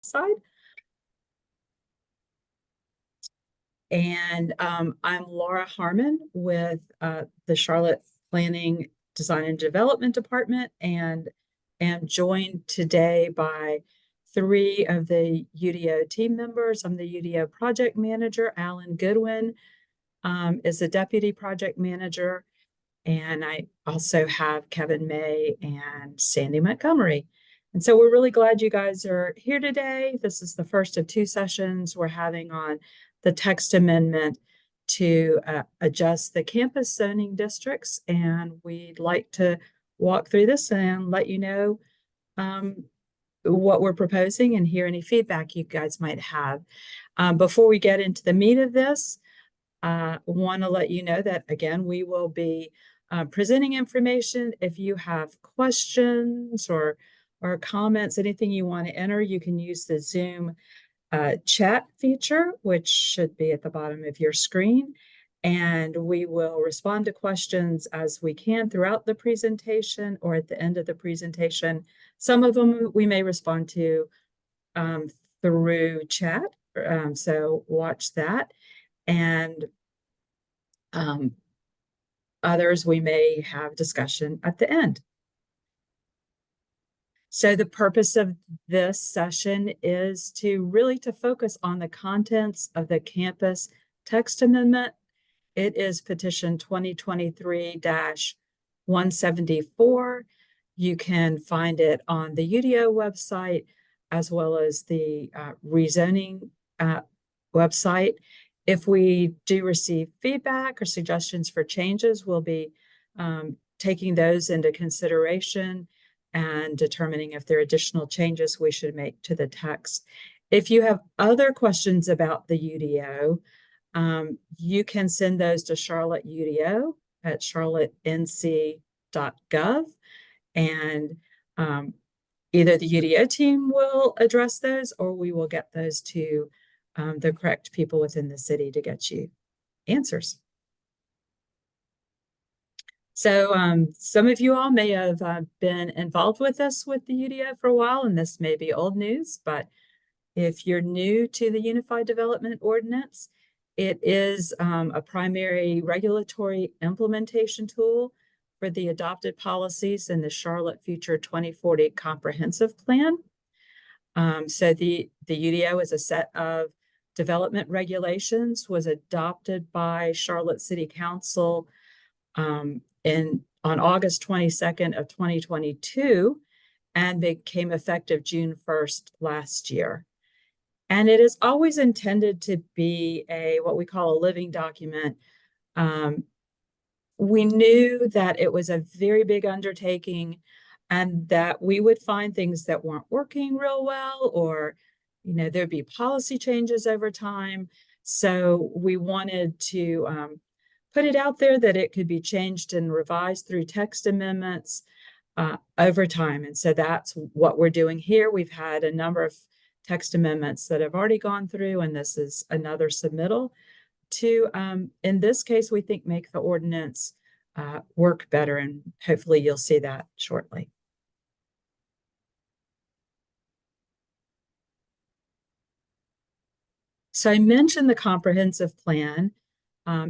side. And I'm Laura Harmon with the Charlotte Planning, Design, and Development Department, and am joined today by three of the UDO team members. I'm the UDO project manager. Alan Goodwin is the deputy project manager. And I also have Kevin May and Sandy Montgomery. And so we're really glad you guys are here today. This is the first of two sessions we're having on the text amendment to adjust the campus zoning districts. And we'd like to walk through this and let you know what we're proposing and hear any feedback you guys might have. Before we get into the meat of this, want to let you know that, again, we will be presenting information. If you have questions or comments, anything you want to enter, you can use the Zoom chat feature, which should be at the bottom of your screen. And we will respond to questions as we can throughout the presentation or at the end of the presentation. Some of them we may respond to through chat, so watch that. And others we may have discussion at the end. So the purpose of this session is to focus on the contents of the campus text amendment. It is petition 2023-174. You can find it on the UDO website as well as the rezoning website. If we do receive feedback or suggestions for changes, we'll be taking those into consideration and determining if there are additional changes we should make to the text. If you have other questions about the UDO, you can send those to Charlotte UDO at charlottenc.gov, and either the UDO team will address those or we will get those to the correct people within the city to get you answers. So some of you all may have been involved with us with the UDO for a while, and this may be old news, but if you're new to the Unified Development Ordinance, it is a primary regulatory implementation tool for the adopted policies in the Charlotte Future 2040 Comprehensive Plan. So the UDO is a set of development regulations, was adopted by Charlotte City Council on August 22nd of 2022 and became effective June 1st last year. And it is always intended to be what we call a living document. We knew that it was a very big undertaking and that we would find things that weren't working real well, or there'd be policy changes over time. So we wanted to put it out there that it could be changed and revised through text amendments over time. And so that's what we're doing here. We've had a number of text amendments that have already gone through, and this is another submittal to, in this case, we think make the ordinance work better, and hopefully you'll see that shortly. So I mentioned the comprehensive plan.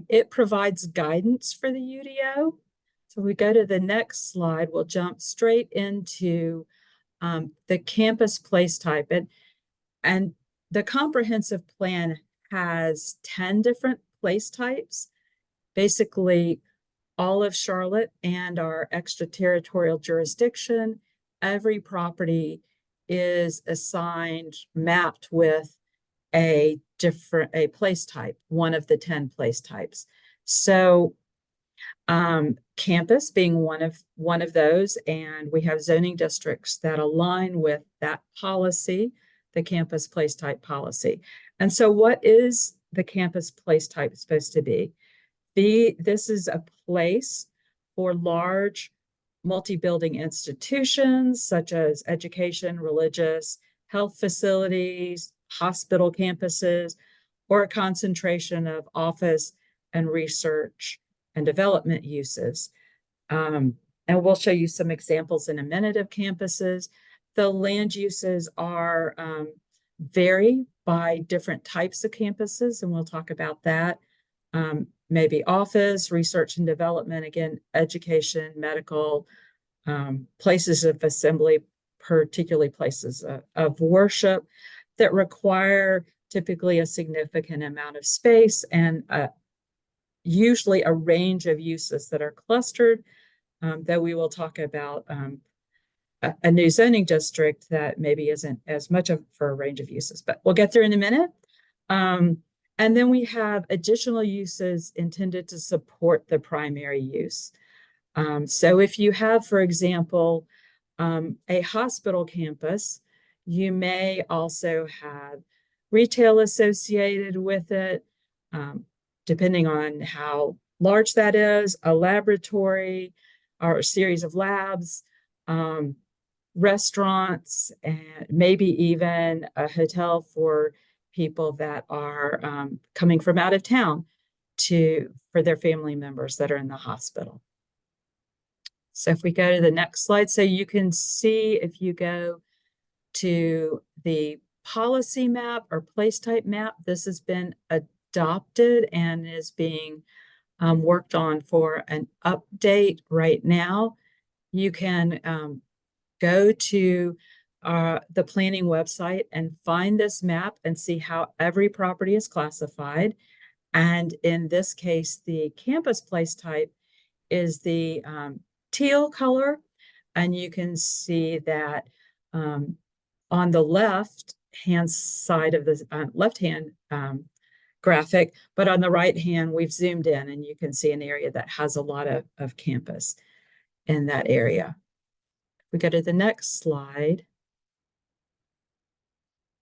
It provides guidance for the UDO. So we go to the next slide, we'll jump straight into the campus place type. And the comprehensive plan has 10 different place types, basically all of Charlotte and our extraterritorial jurisdiction. Every property is assigned, mapped with a place type, one of the 10 place types. So campus being one of those, and we have zoning districts that align with that policy, the campus place type policy. And so what is the campus place type supposed to be? This is a place for large multi-building institutions such as education, religious, health facilities, hospital campuses, or a concentration of office and research and development uses. And we'll show you some examples in a minute of campuses. The land uses are vary by different types of campuses, and we'll talk about that. Maybe office, research and development, again, education, medical, places of assembly, particularly places of worship that require typically a significant amount of space and usually a range of uses that are clustered, though we will talk about a new zoning district that maybe isn't as much for a range of uses, but we'll get there in a minute. And then we have additional uses intended to support the primary use. So if you have, for example, a hospital campus, you may also have retail associated with it, depending on how large that is, a laboratory or a series of labs, restaurants, and maybe even a hotel for people that are coming from out of town for their family members that are in the hospital. So if we go to the next slide, so you can see if you go to the policy map or place type map, this has been adopted and is being worked on for an update right now. You can go to the planning website and find this map and see how every property is classified. And in this case, the campus place type is the teal color. And you can see that on the left-hand side of the left-hand graphic, but on the right-hand, we've zoomed in and you can see an area that has a lot of campus in that area. We go to the next slide.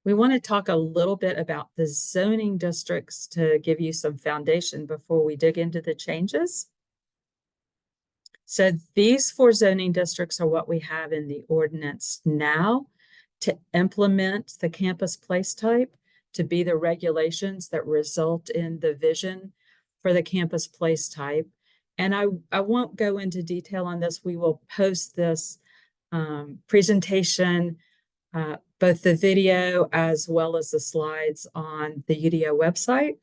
We want to talk a little bit about the zoning districts to give you some foundation before we dig into the changes. So these 4 zoning districts are what we have in the ordinance now to implement the campus place type, to be the regulations that result in the vision for the campus place type. And I won't go into detail on this. We will post this presentation, both the video as well as the slides on the UDO website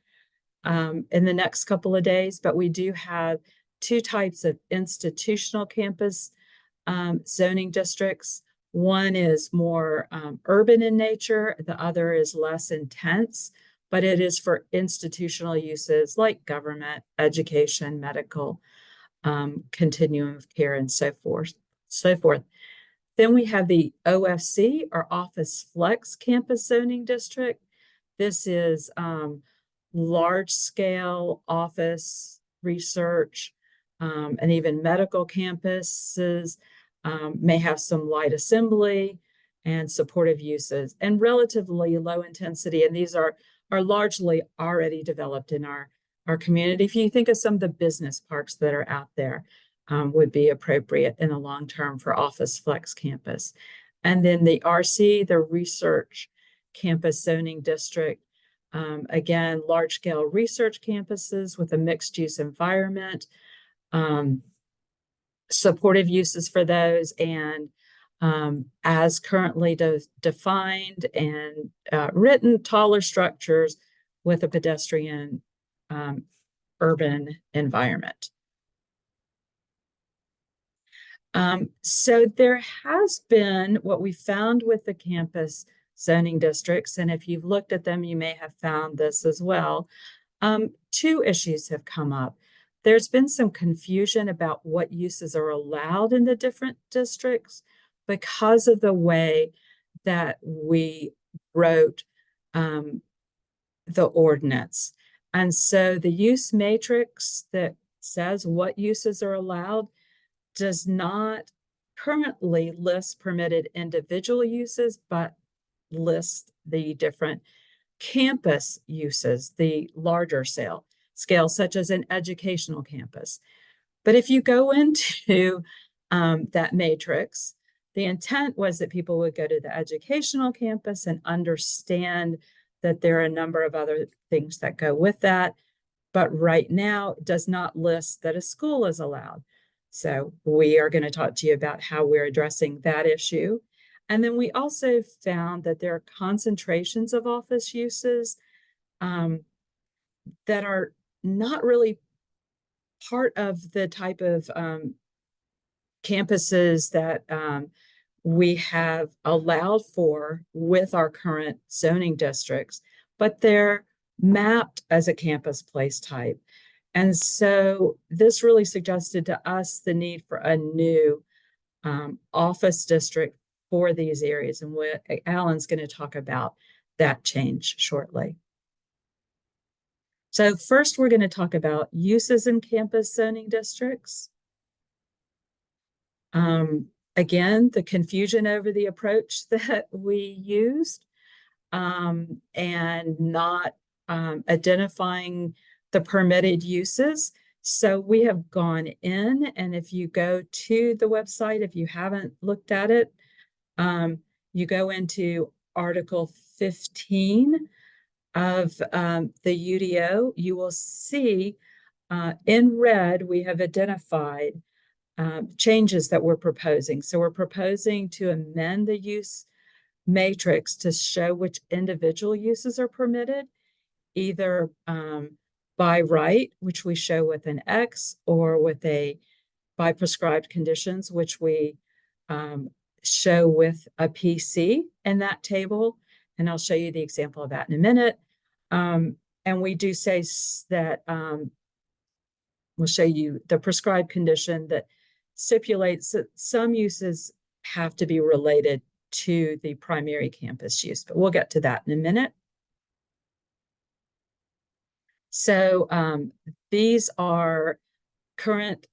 in the next couple of days. But we do have 2 types of institutional campus zoning districts. One is more urban in nature, the other is less intense, but it is for institutional uses like government, education, medical, continuum of care, and so forth. Then we have the OFC, or Office Flex Campus Zoning District. This is large-scale office research and even medical campuses, may have some light assembly and supportive uses, and relatively low intensity. And these are largely already developed in our community. If you think of some of the business parks that are out there, would be appropriate in the long term for Office Flex Campus. And then the RC, the Research Campus Zoning District, again, large-scale research campuses with a mixed-use environment, supportive uses for those, and as currently defined and written, taller structures with a pedestrian urban environment. So there has been what we found with the campus zoning districts, and if you've looked at them, you may have found this as well. 2 issues have come up. There's been some confusion about what uses are allowed in the different districts because of the way that we wrote the ordinance. And so the use matrix that says what uses are allowed does not currently list permitted individual uses, but lists the different campus uses, the larger scale, such as an educational campus. But if you go into that matrix, the intent was that people would go to the educational campus and understand that there are a number of other things that go with that. But right now, it does not list that a school is allowed. So we are going to talk to you about how we're addressing that issue. And then we also found that there are concentrations of office uses that are not really part of the type of campuses that we have allowed for with our current zoning districts, but they're mapped as a campus place type. And so this really suggested to us the need for a new office district for these areas. And Alan's going to talk about that change shortly. So first, we're going to talk about uses in campus zoning districts. Again, the confusion over the approach that we used and not identifying the permitted uses. So we have gone in, and if you go to the website, if you haven't looked at it, you go into Article 15 of the UDO, you will see in red, we have identified changes that we're proposing. So we're proposing to amend the use matrix to show which individual uses are permitted, either by right, which we show with an X, or with by prescribed conditions, which we show with a PC in that table. And I'll show you the example of that in a minute. And we do say that we'll show you the prescribed condition that stipulates that some uses have to be related to the primary campus use, but we'll get to that in a minute. So these are current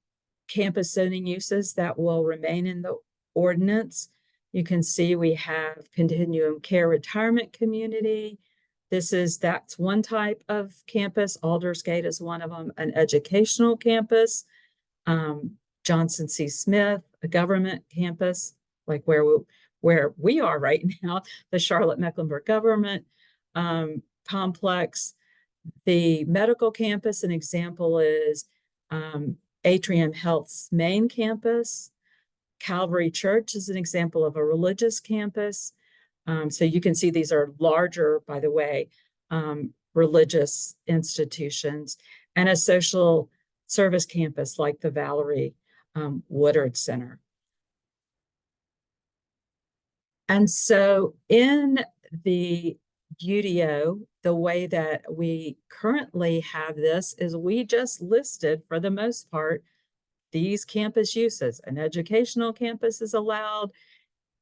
campus zoning uses that will remain in the ordinance. You can see we have continuum care retirement community. That's one type of campus. Aldersgate is one of them, an educational campus. Johnson C. Smith, a government campus, like where we are right now, the Charlotte-Mecklenburg Government Complex. The medical campus, an example is Atrium Health's main campus. Calvary Church is an example of a religious campus. So you can see these are larger, by the way, religious institutions, and a social service campus like the Valerie Woodard Center. And so in the UDO, the way that we currently have this is we just listed, for the most part, these campus uses. An educational campus is allowed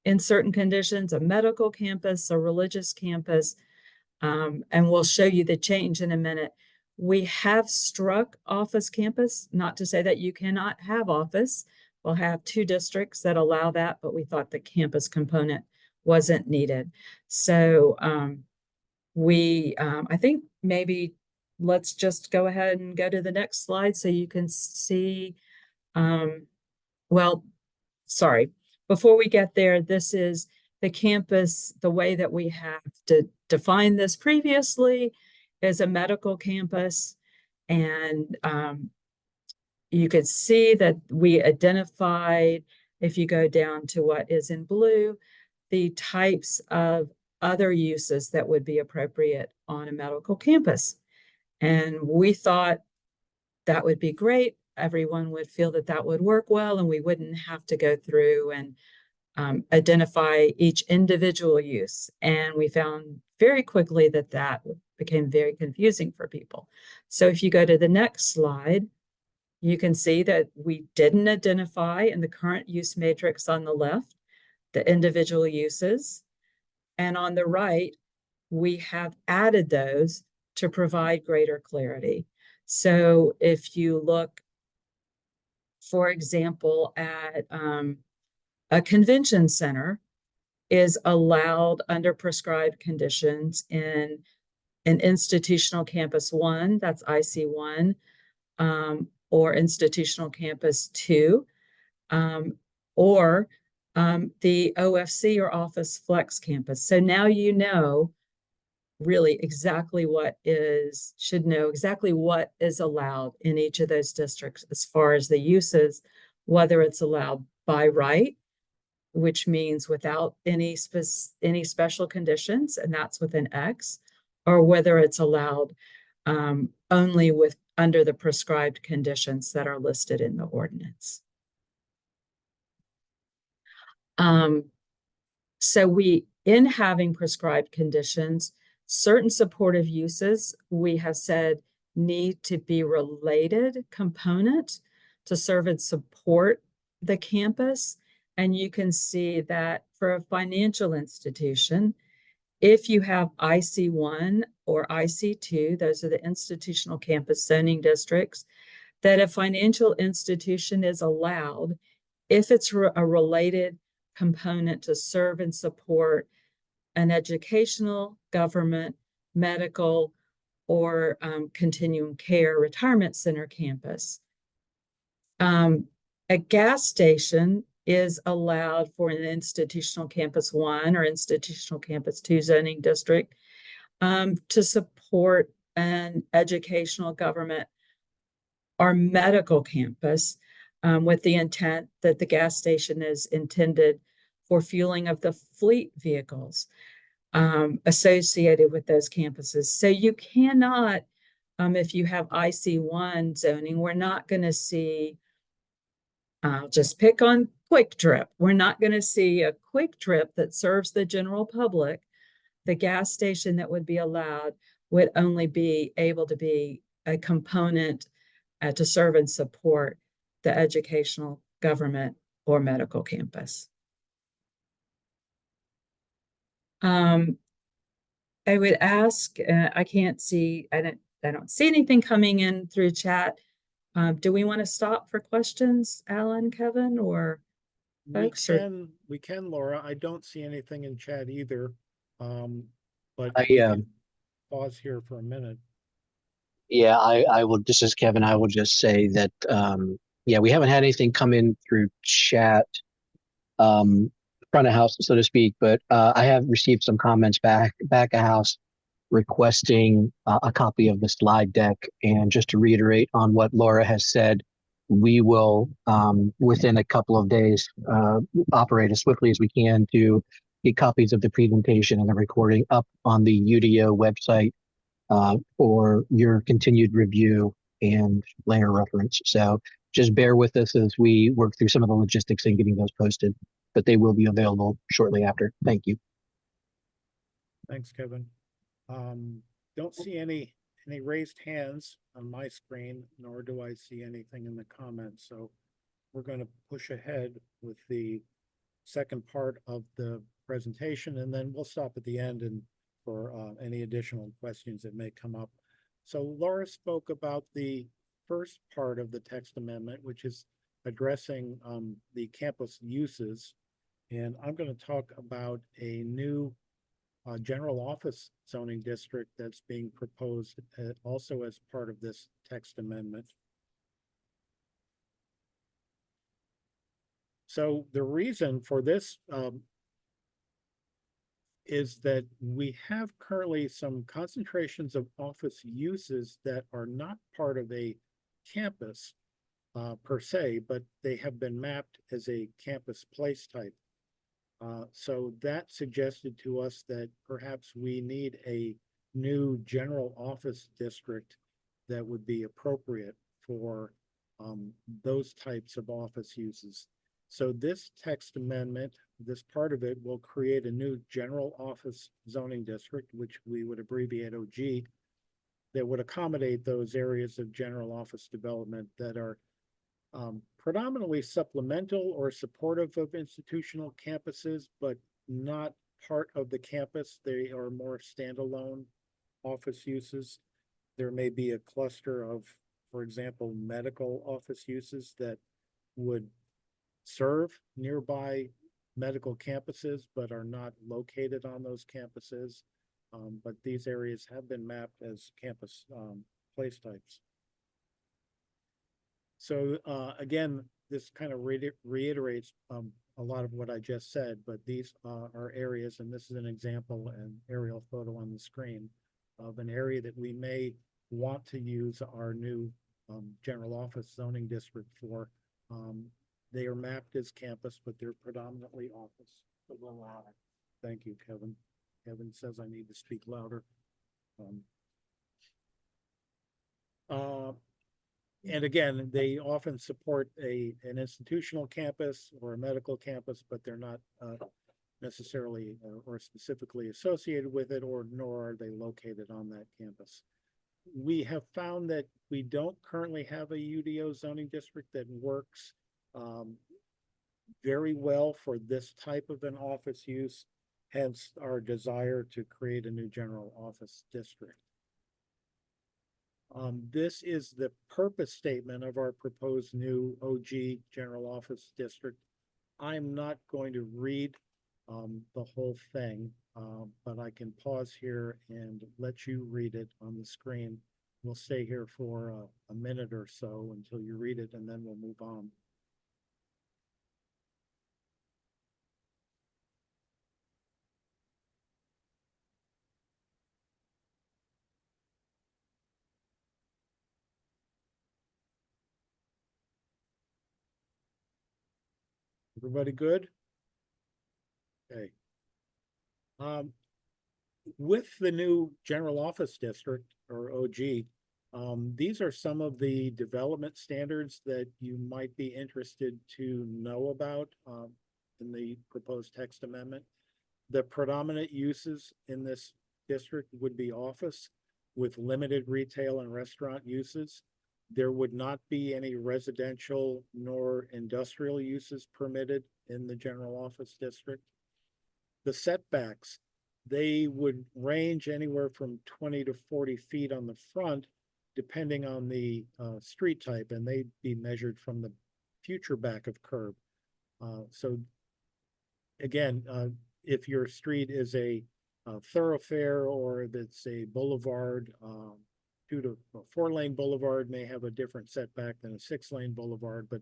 in certain conditions, a medical campus, a religious campus, and we'll show you the change in a minute. We have struck office campus, not to say that you cannot have office. We'll have 2 districts that allow that, but we thought the campus component wasn't needed. So I think maybe let's just go ahead and go to the next slide so you can see, well, sorry, before we get there, this is the campus. The way that we have to define this previously is a medical campus. And you could see that we identified, if you go down to what is in blue, the types of other uses that would be appropriate on a medical campus. And we thought that would be great. Everyone would feel that that would work well, and we wouldn't have to go through and identify each individual use. And we found very quickly that that became very confusing for people. So if you go to the next slide, you can see that we didn't identify in the current use matrix on the left the individual uses. And on the right, we have added those to provide greater clarity. So if you look, for example, at a convention center is allowed under prescribed conditions in an institutional campus 1, that's IC1, or institutional campus 2, or the OFC or Office Flex campus. So now you know really exactly should know exactly what is allowed in each of those districts as far as the uses, whether it's allowed by right, which means without any special conditions, and that's with an X, or whether it's allowed only under the prescribed conditions that are listed in the ordinance. So in having prescribed conditions, certain supportive uses we have said need to be related component to serve and support the campus. And you can see that for a financial institution, if you have IC1 or IC2, those are the institutional campus zoning districts, that a financial institution is allowed if it's a related component to serve and support an educational, government, medical, or continuum care retirement center campus. A gas station is allowed for an institutional campus 1 or institutional campus 2 zoning district to support an educational, government, or medical campus with the intent that the gas station is intended for fueling of the fleet vehicles associated with those campuses. So you cannot, if you have IC1 zoning, we're not going to see, I'll just pick on Quick Trip. We're not going to see a Quick Trip that serves the general public. The gas station that would be allowed would only be able to be a component to serve and support the educational, government, or medical campus. I would ask, I can't see, I don't see anything coming in through chat. Do we want to stop for questions, Alan, Kevin, or folks? We can, Laura. I don't see anything in chat either. But I we can pause here for a minute. Yeah, I will. This is Kevin. I will just say that yeah, we haven't had anything come in through chat, front of house, so to speak. But I have received some comments back of house requesting a copy of the slide deck. And just to reiterate on what Laura has said, we will within a couple of days operate as swiftly as we can to get copies of the presentation and the recording up on the UDO website for your continued review and later reference. So just bear with us as we work through some of the logistics and getting those posted, but they will be available shortly after. Thank you. Thanks, Kevin. Don't see any raised hands on my screen, nor do I see anything in the comments. So we're going to push ahead with the second part of the presentation, and then we'll stop at the end and for any additional questions that may come up. So Laura spoke about the first part of the text amendment, which is addressing the campus uses. And I'm going to talk about a new general office zoning district that's being proposed also as part of this text amendment. So the reason for this is that we have currently some concentrations of office uses that are not part of a campus per se, but they have been mapped as a campus place type. So that suggested to us that perhaps we need a new general office district that would be appropriate for those types of office uses. So this text amendment, this part of it, will create a new general office zoning district, which we would abbreviate OG, that would accommodate those areas of general office development that are predominantly supplemental or supportive of institutional campuses, but not part of the campus. They are more standalone office uses. There may be a cluster of, for example, medical office uses that would serve nearby medical campuses, but are not located on those campuses. But these areas have been mapped as campus place types. So again, this kind of reiterates a lot of what I just said, but these are areas, and this is an example, an aerial photo on the screen of an area that we may want to use our new general office zoning district for. they are mapped as campus, but they're predominantly office. Thank you, Kevin. Kevin says I need to speak louder. And again, they often support an institutional campus or a medical campus, but they're not necessarily or specifically associated with it, or nor are they located on that campus. We have found that we don't currently have a UDO zoning district that works very well for this type of an office use, hence our desire to create a new general office district. This is the purpose statement of our proposed new OG general office district. I'm not going to read the whole thing, but I can pause here and let you read it on the screen. We'll stay here for a minute or so until you read it, and then we'll move on. Everybody good? Okay. With the new general office district, or OG, these are some of the development standards that you might be interested to know about in the proposed text amendment. The predominant uses in this district would be office with limited retail and restaurant uses. There would not be any residential nor industrial uses permitted in the general office district. The setbacks, they would range anywhere from 20 to 40 feet on the front, depending on the street type, and they'd be measured from the future back of curb. So again, if your street is a thoroughfare or that's a boulevard, 4-lane boulevard may have a different setback than a 6-lane boulevard, but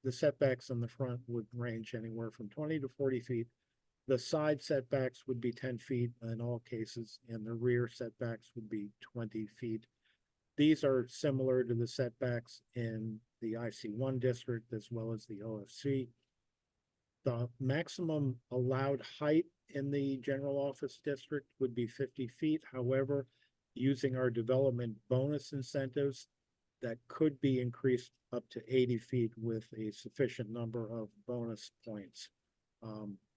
the setbacks on the front would range anywhere from 20 to 40 feet. The side setbacks would be 10 feet in all cases, and the rear setbacks would be 20 feet. These are similar to the setbacks in the IC1 district as well as the OFC. The maximum allowed height in the general office district would be 50 feet. However, using our development bonus incentives, that could be increased up to 80 feet with a sufficient number of bonus points.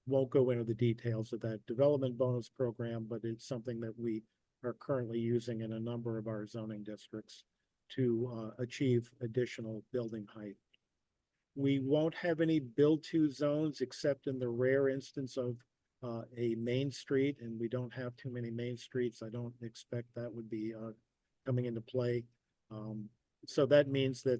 Won't go into the details of that development bonus program, but it's something that we are currently using in a number of our zoning districts to achieve additional building height. We won't have any build-to zones except in the rare instance of a main street, and we don't have too many main streets. I don't expect that would be coming into play. So that means that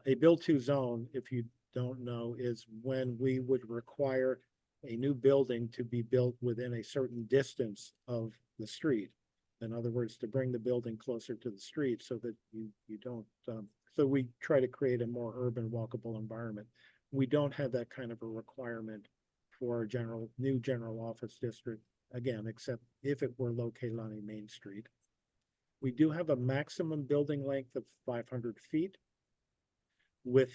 a build-to zone, if you don't know, is when we would require a new building to be built within a certain distance of the street. In other words, to bring the building closer to the street so that you don't, so we try to create a more urban walkable environment. We don't have that kind of a requirement for our new general office district, again, except if it were located on a main street. We do have a maximum building length of 500 feet with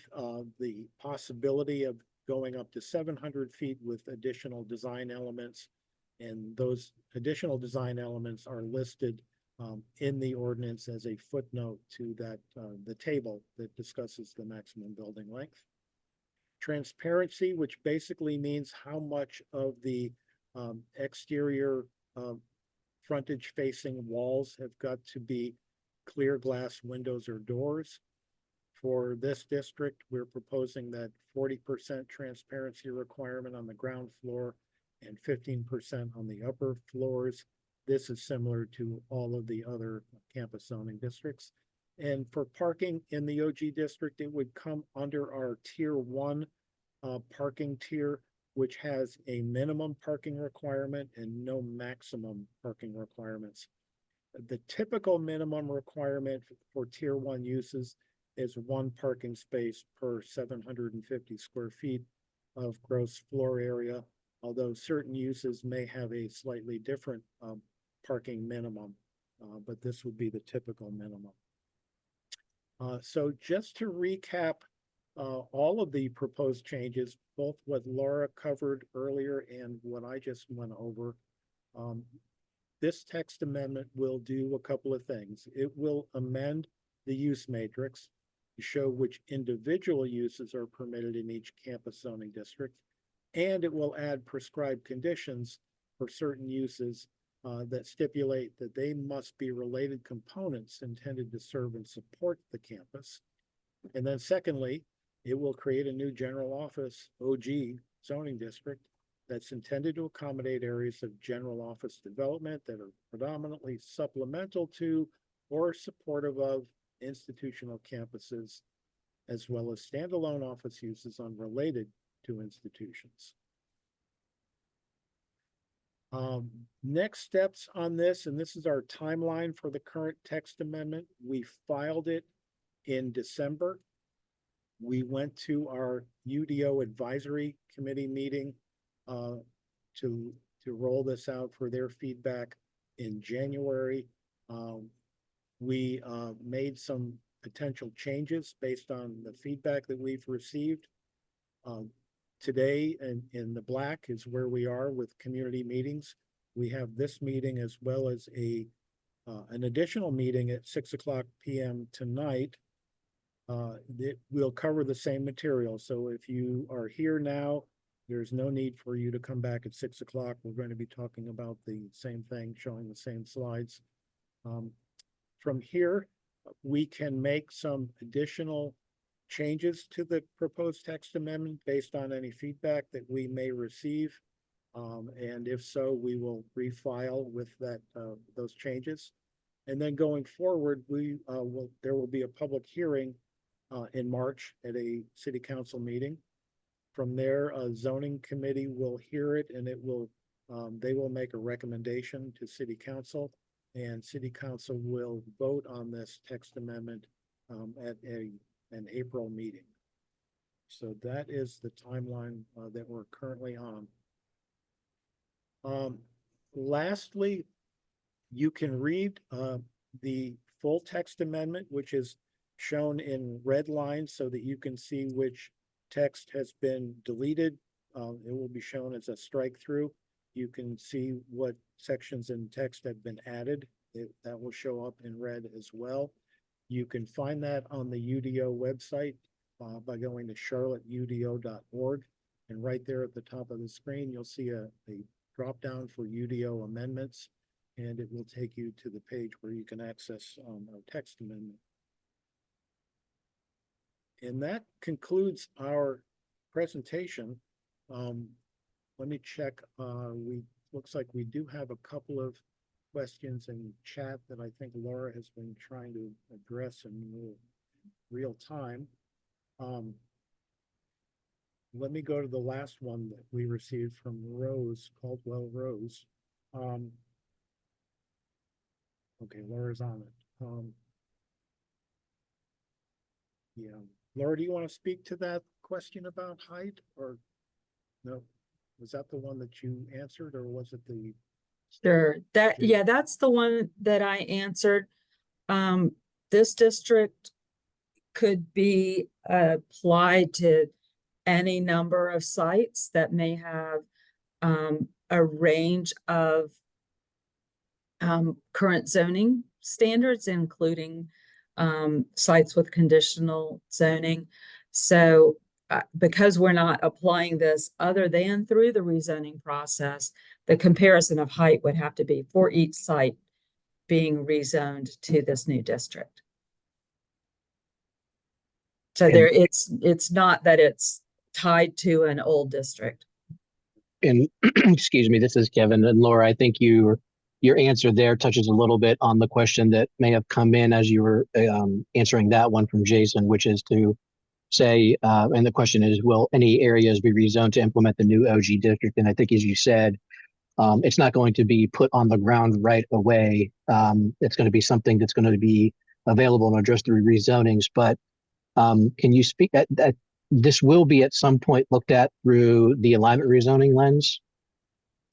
the possibility of going up to 700 feet with additional design elements. And those additional design elements are listed in the ordinance as a footnote to that the table that discusses the maximum building length. Transparency, which basically means how much of the exterior frontage facing walls have got to be clear glass windows or doors. For this district, we're proposing that 40% transparency requirement on the ground floor and 15% on the upper floors. This is similar to all of the other campus zoning districts. And for parking in the OG district, it would come under our tier 1 parking tier, which has a minimum parking requirement and no maximum parking requirements. The typical minimum requirement for tier 1 uses is 1 parking space per 750 square feet of gross floor area, although certain uses may have a slightly different parking minimum, but this would be the typical minimum. So just to recap all of the proposed changes, both what Laura covered earlier and what I just went over. This text amendment will do a couple of things. It will amend the use matrix to show which individual uses are permitted in each campus zoning district, and it will add prescribed conditions for certain uses that stipulate that they must be related components intended to serve and support the campus. And then secondly, it will create a new general office OG zoning district that's intended to accommodate areas of general office development that are predominantly supplemental to or supportive of institutional campuses, as well as standalone office uses unrelated to institutions. Next steps on this, and this is our timeline for the current text amendment. We filed it in December. We went to our UDO advisory committee meeting to roll this out for their feedback in January. We made some potential changes based on the feedback that we've received. Today in the black is where we are with community meetings. We have this meeting as well as an additional meeting at 6:00 p.m. tonight. We'll cover the same material. So if you are here now, there's no need for you to come back at 6:00. We're going to be talking about the same thing, showing the same slides. From here, we can make some additional changes to the proposed text amendment based on any feedback that we may receive. And if so, we will refile with those changes. And then going forward, there will be a public hearing in March at a city council meeting. From there, a zoning committee will hear it, and they will make a recommendation to city council, and city council will vote on this text amendment at an April meeting. So that is the timeline that we're currently on. Lastly, you can read the full text amendment, which is shown in red lines so that you can see which text has been deleted. It will be shown as a strike through. You can see what sections in text have been added. That will show up in red as well. You can find that on the UDO website by going to charlotteudo.org. And right there at the top of the screen, you'll see a drop down for UDO amendments, and it will take you to the page where you can access our text amendment. And that concludes our presentation. Let me check. Looks like we do have a couple of questions in chat that I think Laura has been trying to address in real time. Let me go to the last one that we received from Rose, Caldwell Rose. Okay, Laura's on it. Yeah. Laura, do you want to speak to that question about height, or no? Was that the one that you answered, or was it the? Sure. Yeah, that's the one that I answered. This district could be applied to any number of sites that may have a range of current zoning standards, including sites with conditional zoning. So because we're not applying this other than through the rezoning process, the comparison of height would have to be for each site being rezoned to this new district. So there, it's not that it's tied to an old district. And excuse me, this is Kevin. And Laura, I think your answer there touches a little bit on the question that may have come in as you were answering that one from Jason, which is to say, and the question is, will any areas be rezoned to implement the new OG district? And I think, as you said, it's not going to be put on the ground right away. It's going to be something that's going to be available and addressed through rezonings. But can you speak that this will be at some point looked at through the alignment rezoning lens?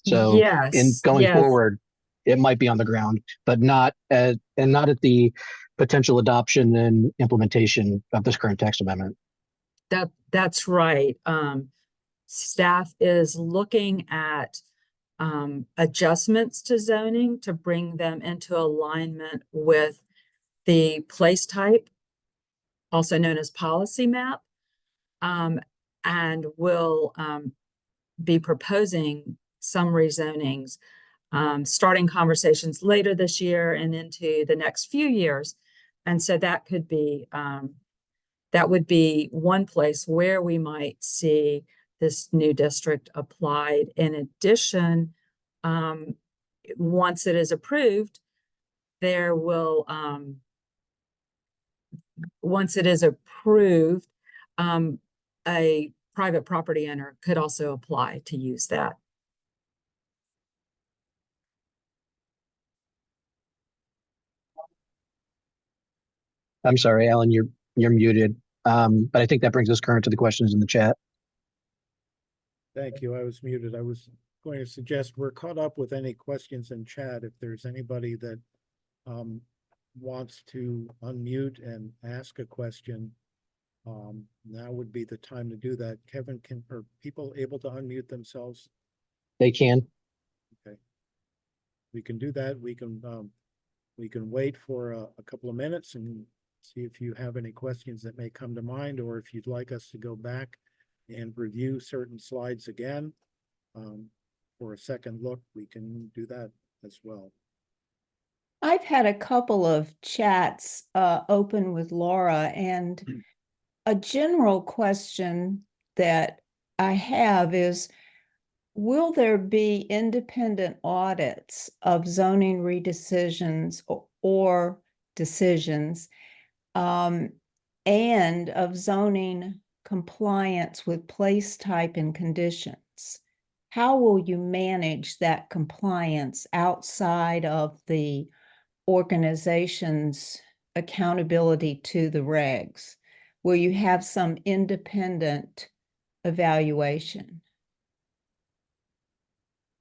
So yes, going forward, it might be on the ground, but not at the potential adoption and implementation of this current text amendment. That's right. Staff is looking at adjustments to zoning to bring them into alignment with the place type, also known as policy map, and will be proposing some rezonings, starting conversations later this year and into the next few years. And so that could be that would be one place where we might see this new district applied. In addition, once it is approved, there will, once it is approved, a private property owner could also apply to use that. I'm sorry, Alan, you're muted. But I think that brings us current to the questions in the chat. Thank you. I was muted. I was going to suggest we're caught up with any questions in chat. If there's anybody that wants to unmute and ask a question, now would be the time to do that. Kevin, are people able to unmute themselves? They can. Okay. We can do that. We can wait for a couple of minutes and see if you have any questions that may come to mind, or if you'd like us to go back and review certain slides again for a second look, we can do that as well. I've had a couple of chats open with Laura, and a general question that I have is, will there be independent audits of zoning redecisions or decisions and of zoning compliance with place type and conditions? How will you manage that compliance outside of the organization's accountability to the regs? Will you have some independent evaluation?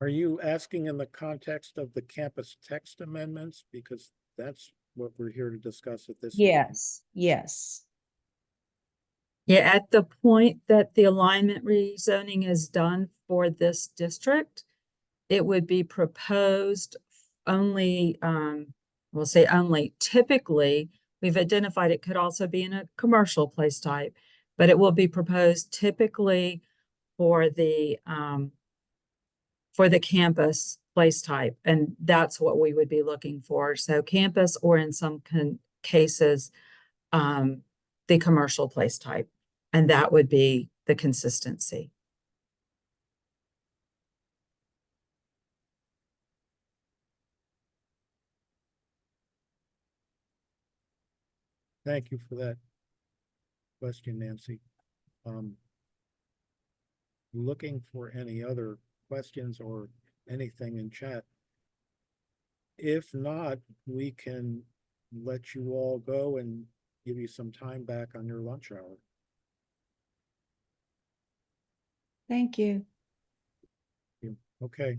Are you asking in the context of the campus text amendments? Because that's what we're here to discuss at this. Yes, yes. Yeah, at the point that the alignment rezoning is done for this district, it would be proposed only, we'll say only, typically, we've identified it could also be in a commercial place type, but it will be proposed typically for the campus place type, and that's what we would be looking for. So campus, or in some cases, the commercial place type, and that would be the consistency. Thank you for that question, Nancy. Looking for any other questions or anything in chat. If not, we can let you all go and give you some time back on your lunch hour. Thank you. Okay.